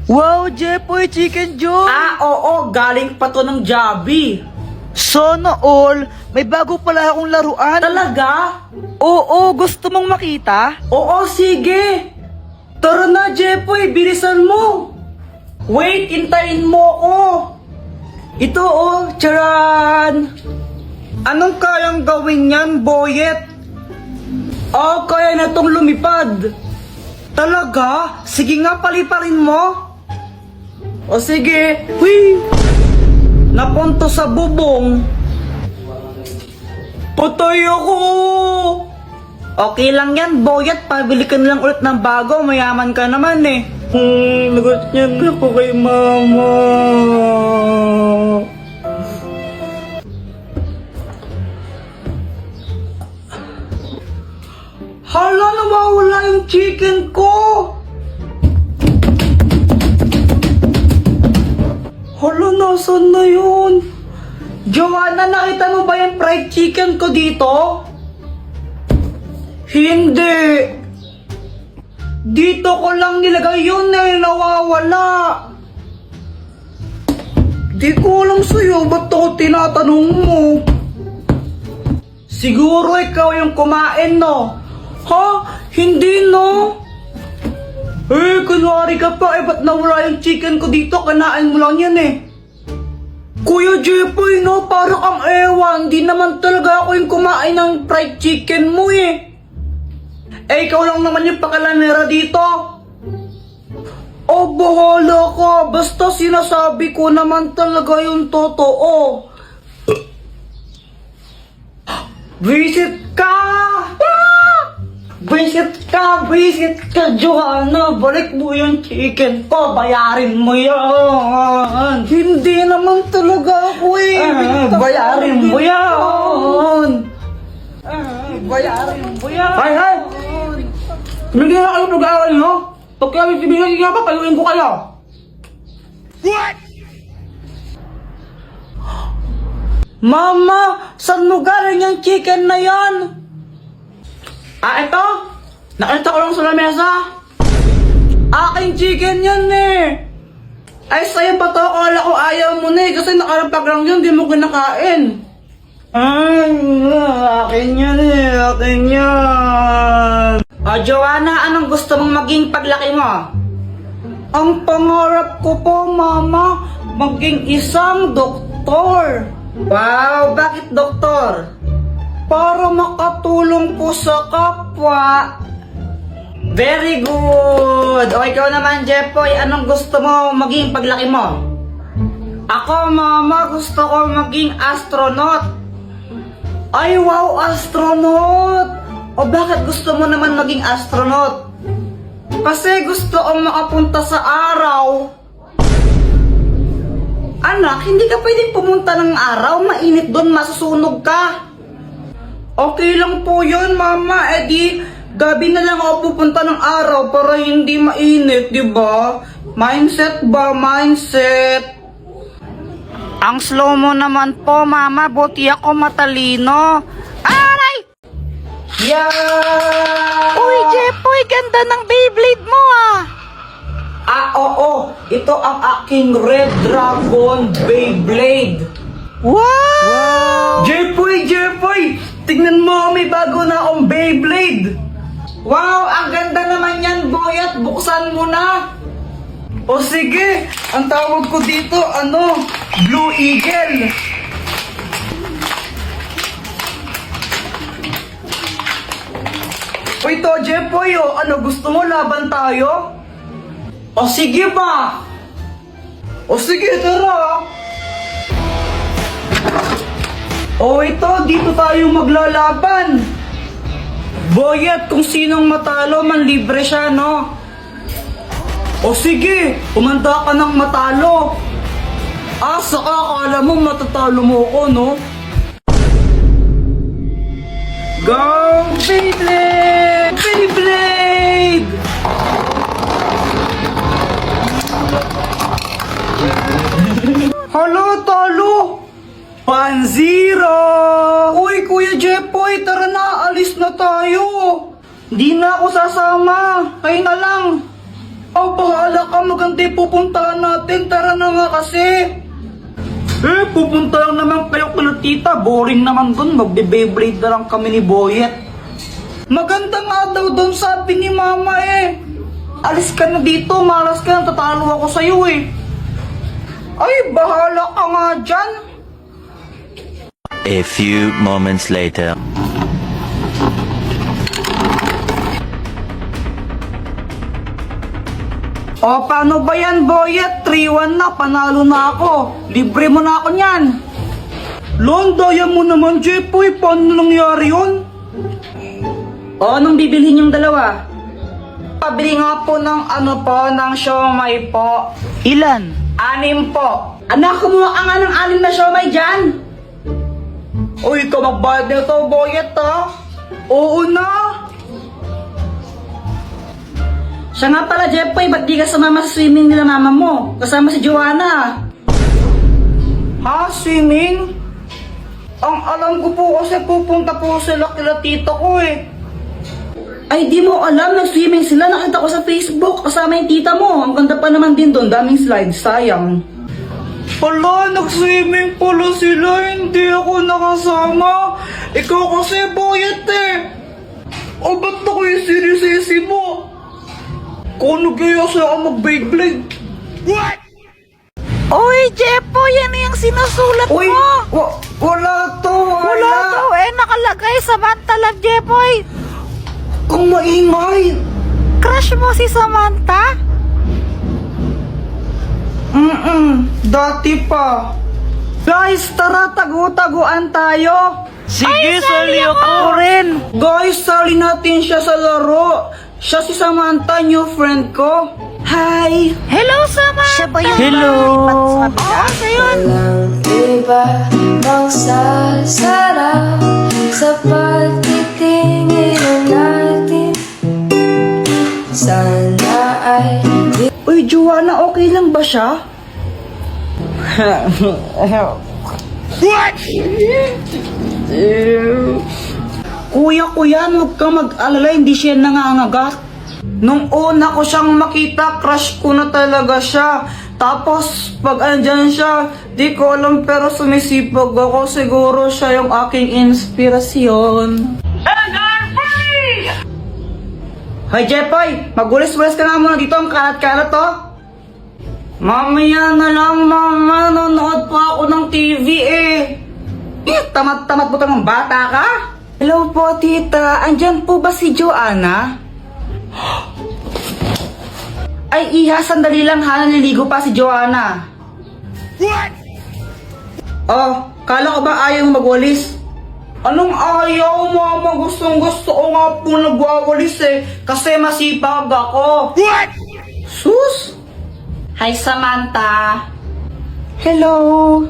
Wow, Jepoy, Chicken Joy! Oo, galing pa to ng Jollibee. Sana all, may bago pala akong laruan. Talaga? Oo, gusto mong makita? Oo, sige. Tara na, Jepoy, bilisan mo. Wait, hintayin mo ako. Ito charan. Anong kayang gawin yan, Boyet? Kaya na tong lumipad. Talaga? Sige nga, paliparin mo. O sige. Hui! Napunto sa bubong. Patay ako! Okay lang yan, Boyet. Pabili ka na lang ulit ng bago. Mayaman ka naman eh. Lagot niya na ako kay Mama. Hala, nawawala yung chicken ko! Hala, nasan na yun? Joanna, nakita mo ba yung fried chicken ko dito? Hindi. Dito ko lang nilagay yun nawawala. Di ko alam sa'yo, ba't ako tinatanong mo? Siguro ikaw yung kumain, no? Ha? Hindi, no? Kunwari ka pa, ba't nawala yung chicken ko dito? Kanain mo lang yan, Kuya Jepoy, no? Parang ang ewan. Di naman talaga ako yung kumain ng fried chicken mo, ikaw lang naman yung pakalanera dito. Bahala ka. Basta sinasabi ko naman talaga yung totoo. Visit ka! Visit ka, Joanna. Balik mo yung chicken ko. Bayarin mo yan. Hindi naman talaga ako bayarin mo yan. Bayarin mo yan. Hay! Hindi na kayo nag-aaral, no? Pag kami sibigay nga pa, payuin ko kayo. What? Mama, saan mo galing yung chicken na yan? Ito? Nakita ko lang sa lamesa. Aking chicken yan, Ay, sa'yo ba to? Akala ko ayaw mo na, kasi nakarapag lang yun, di mo kinakain. Ay, akin yan, akin yan. Joanna, anong gusto mong maging paglaki mo? Ang pangarap ko po, Mama, maging isang doktor. Wow, bakit doktor? Para makatulong po sa kapwa. Very good. O ikaw naman, Jepoy, anong gusto mo maging paglaki mo? Ako, Mama, gusto ko maging astronaut. Ay, wow, astronaut! O bakit gusto mo naman maging astronaut? Kasi gusto kong makapunta sa araw. Anak, hindi ka pwedeng pumunta ng araw. Mainit doon, masusunog ka. Okay lang po yun, Mama. Di, gabi na lang ako pupunta ng araw para hindi mainit, di ba? Mindset ba? Mindset. Ang slow mo naman po, Mama. Buti ako matalino. Aray! Yeah! Uy, Jepoy, ganda ng Beyblade mo, Oo. Ito ang aking Red Dragon Beyblade. Wow! Jepoy! Tignan mo, may bago na akong Beyblade. Wow, ang ganda naman yan, Boyet. Buksan mo na. O sige, ang tawag ko dito, Blue Eagle. O ito, Jepoy, gusto mo laban tayo? O sige ba? O sige, tara. O ito, dito tayo maglalaban. Boyet, kung sinong matalo, manlibre siya, no? O sige, kumanda ka ng matalo. Saka akala mo matatalo mo ako, no? Go, Beyblade! Beyblade! Halo, talo! Panzero! Uy, Kuya Jepoy, tara na, alis na tayo. Di na ako sasama, kayo na lang. Oh, bahala ka. Maganda yung pupuntahan natin. Tara na nga kasi. Pupunta lang naman kayo kila tita. Boring naman dun. Magbe-Beyblade na lang kami ni Boyet. Maganda nga daw dun, sabi ni mama eh. Alis ka na dito. Malas ka na. Tatalo ako sa'yo eh. Ay, bahala ka nga dyan. A few moments later. O, paano ba yan, Boyet? 3-1 na, panalo na ako. Libre mo na ako niyan. Daya mo naman, Jepoy. Paano nangyari yun? O, anong bibilhin yung dalawa? Pabili nga po ng ng siomay po. Ilan? 6 po. Anak, kumuha ka nga ng 6 na siomay dyan. Uy, ikaw magbayad nito, Boyet, ha? Oo na. Siya nga pala, Jepoy, ba't di ka sumama sa swimming nila mama mo? Kasama si Joanna. Ha? Swimming? Ang alam ko po kasi pupunta po sila kila tito ko eh. Ay, di mo alam, nag-swimming sila. Nakita ko sa Facebook, kasama yung tita mo. Ang ganda pa naman din doon, daming slides, sayang. Hala, nag-swimming pala sila, hindi ako nakasama. Ikaw kasi, Boyet eh. O, ba't ako yung sinisisi mo? Kung nagaya siya ako mag-Beyblade. What? Oy, Jepoy, yan yung sinusulat Uy, mo. wala to. Wala daw nakalagay Samantha Love, Jepoy. Kung maingay. Crush mo si Samantha? Dati pa. Guys, tara, tagu-taguan tayo. Sige, sali ako rin. Guys, sali natin siya sa laro. Siya si Samantha, new friend ko. Hi! Hello, Samantha. Siya ba yun? Hello. Oo, siya yun. Walang iba magsasarap sa pagtitingin natin. Sana ay Uy, Joanna, okay lang ba siya? Kuya, huwag kang mag-alala, hindi siya nangangagat. Nung una ko siyang makita, crush ko na talaga siya. Tapos, pag andyan siya, di ko alam pero sumisipag ako. Siguro siya yung aking inspirasyon. Hoy, Jepoy! Magulis-gulis ka nga muna dito. Ang kalat-kalat to. Mamaya na lang, mama. Nanonood pa ako ng TV eh. Tamat-tamat mo ng bata ka? Hello po, tita. Andyan po ba si Joanna? Ay, iha, sandali lang ha. Naliligo pa si Joanna. What? Oh, kala ko ba ayaw magwalis? Anong ayaw, mama? Gustong-gusto ko nga po nagwawalis eh. Kasi masipag ako. What? Sus? Hi, Samantha. Hello.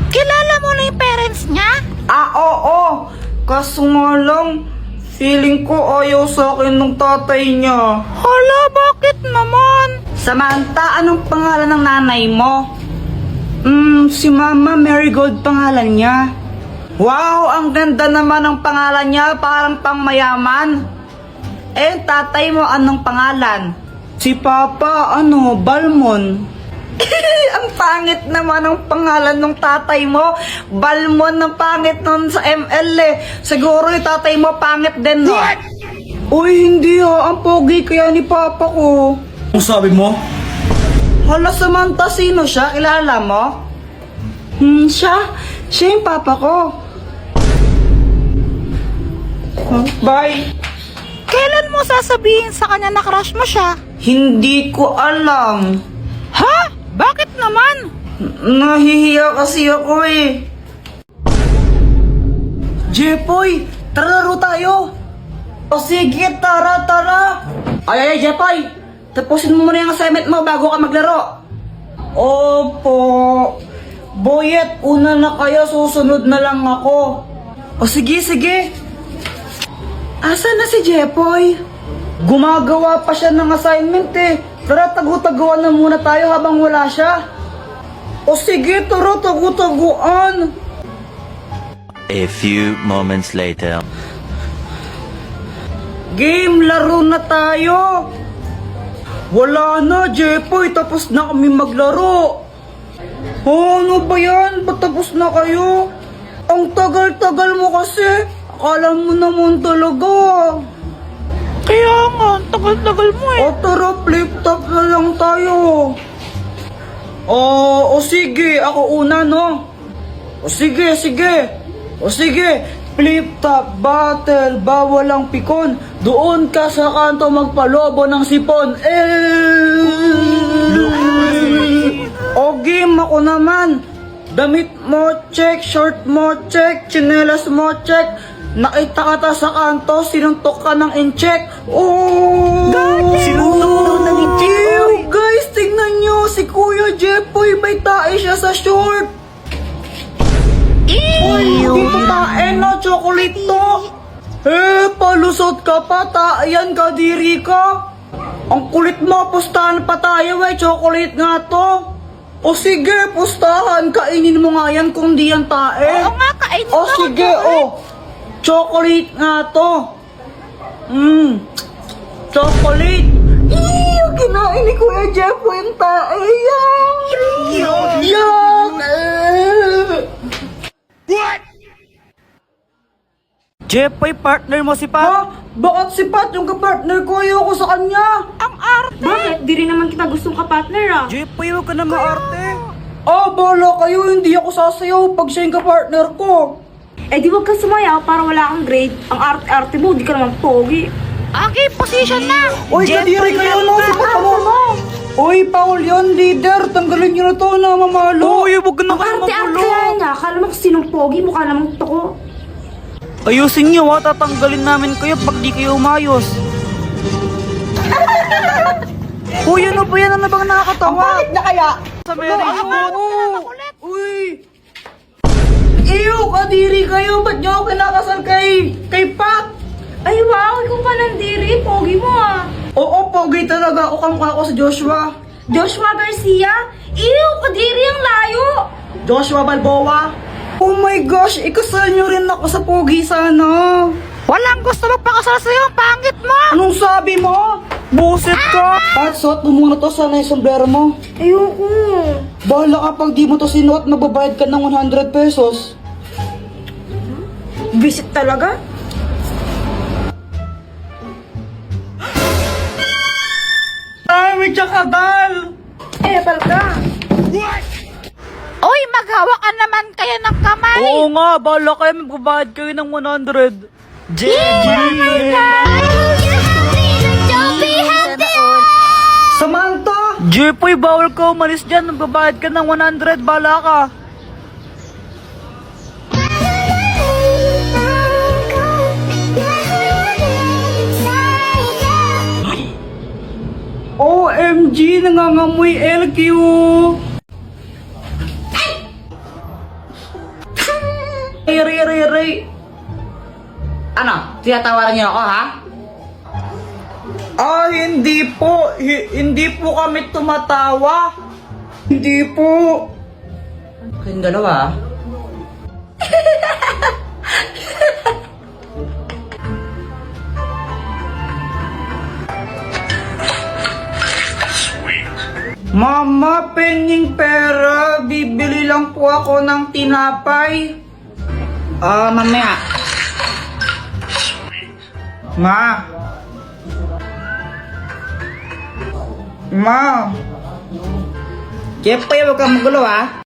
Kilala mo na yung parents niya? Oo. Kaso nga lang, feeling ko ayaw sa akin ng tatay niya. Hala, bakit naman? Samantha, anong pangalan ng nanay mo? Si Mama Marigold pangalan niya. Wow, ang ganda naman ng pangalan niya, parang pangmayaman. Eh, tatay mo anong pangalan? Si Papa, Balmon. Ang pangit naman ang pangalan ng tatay mo. Balmon, ang pangit nun sa ML eh. Siguro yung tatay mo pangit din, no? What? Uy, hindi ha. Ang pogi kaya ni Papa ko. Ang sabi mo? Hala, Samantha, sino siya? Kilala mo? Siya yung Papa ko. Bye. Kailan mo sasabihin sa kanya na crush mo siya? Hindi ko alam. Ha? Bakit naman? Nahihiya kasi ako eh. Jepoy, tara laro tayo. O sige, tara. Ay, Jepoy. Tapusin mo muna yung assignment mo bago ka maglaro. Opo. Boyet, una na kayo, susunod na lang ako. O sige. Asan na si Jepoy? Gumagawa pa siya ng assignment eh. Tara, tagu-taguan na muna tayo habang wala siya. O sige, tara, tagu-taguan. A few moments later. Game, laro na tayo. Wala na, Jepoy. Tapos na kami maglaro. Oh, ano ba yan? Ba't tapos na kayo? Ang tagal-tagal mo kasi. Akala mo naman talaga. Kaya nga, ang tagal-tagal mo eh. O tara, flip top na lang tayo. O sige, ako una, no? O sige. O sige, flip top battle, bawal ang pikon. Doon ka sa kanto magpalobo ng sipon. O game ako naman. Damit mo check, short mo check, tsinelas mo check. Nakita ka ta sa kanto, sinuntok ka ng incheck. Oh! Sinuntok daw ng incheck, Ew, guys, tingnan nyo, si Kuya Jepoy, may tae siya sa short. Uy, dito tae no, chocolate to. Palusot ka pa, tae yan, kadiri ka. Ang kulit mo, pustahan pa tayo chocolate nga to. O sige, pustahan, kainin mo nga yan kung di yan tae. Oo nga, kainin O mo, sige, chocolate nga to. Chocolate. Ew, kinain ni Kuya Jepoy yung tae. Yuck! Jepoy, partner mo si Pat. Ha? Bakit si Pat yung kapartner ko? Ayoko sa kanya. Ang arte. Bakit? Di rin naman kita gustong ka-partner ah. Jepoy, huwag ka na maarte. Bala kayo. Hindi ako sasayaw pag siya yung kapartner ko. Eh di wag kang sumayaw para wala kang grade. Ang arte-arte mo, di ka naman pogi. Okay, position na. Uy, kadiri kayo no. Si Pat mo. Uy, Paul yun, leader. Tanggalin nyo na to na mamalo. Uy, huwag ka na Ang kayo arte-arte magulo. kaya niya. Akala mo kung sinong pogi, mukha namang toko. Ayusin nyo ha, tatanggalin namin kayo pag di kayo umayos. Uy, ano ba yan? Ano bang nakakatawa? Na kaya? Sa Mary Good. Uy! Ew, kadiri kayo. Ba't nyo ako kinakasal kay Pat? Ay wow, ikaw pa nandiri. Pogi mo ah. Oo, pogi talaga ako. Kamukha ko sa Joshua. Joshua Garcia? Ew, kadiri ang layo. Joshua Balboa. Oh my gosh, ikasal nyo rin ako sa pogi sana. Walang gusto magpakasal sa'yo, ang pangit mo! Anong sabi mo? Buset ka! Pat, suot mo muna to. Sana yung sombrero mo. Ayoko. Bahala ka pag di mo to sinuot, magbabayad ka ng 100 pesos. Visit talaga? Ay, may tsakadal! Eh, palka. Uy, maghawa ka naman kayo ng kamay! Oo nga, bahala kayo, magbabayad kayo ng 100. Samantha! Jepoy, bawal ka umalis dyan, magbabayad ka ng 100, bahala ka. OMG, nangangamoy LQ! Ray. Ano? Tinatawaran niyo ako, ha? Hindi po. Hindi po kami tumatawa. Hindi po. Kayong dalawa, Mama, penging pera. Bibili lang po ako ng tinapay. Mamaya. Ma. Jepoy, huwag kang magulo, ha?